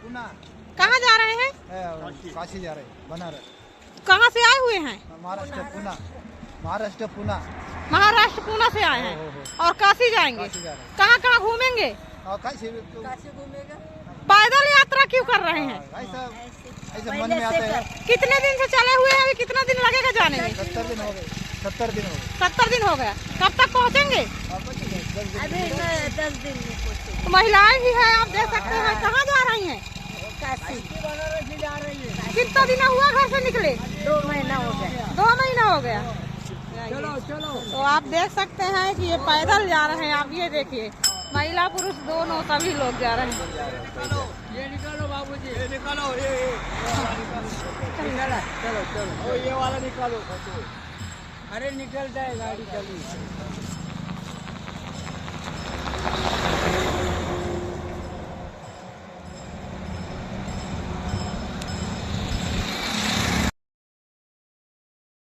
कहाँ जा रहे हैं? काशी जा रहे हैं, बनारस। कहाँ से आए हुए हैं? महाराष्ट्र पुणे। महाराष्ट्र पुणे। महाराष्ट्र पुणे से आए हैं और काशी जाएंगे। कहाँ कहाँ घूमेंगे? काशी घूमेगा। पैदल यात्रा क्यों कर रहे हैं? ऐसे मन में आता है। कितने दिन से चले हुए हैं? अभी कितना दिन लगेगा जाने में? 70 दिन हो गए। 70 दिन हो गए। 70 दिन हो गया। कब तक पहुँचेंगे? अभी 10 दिन में पहुँचेंगे। तो महिलाएं भी है, आप देख सकते हैं। कहाँ जा रही हैं? काशी जा रही है। कितना दिन हुआ घर से निकले? 2 महीना हो गया। 2 महीना हो गया। चलो तो आप देख सकते हैं कि ये पैदल जा रहे हैं। आप ये देखिए, महिला पुरुष दोनों सभी लोग जा रहे हैं। ये निकालो बाबूजी, ये निकालो, ये चलो ये वाला निकालो। अरे निकल जाए गाड़ी चली।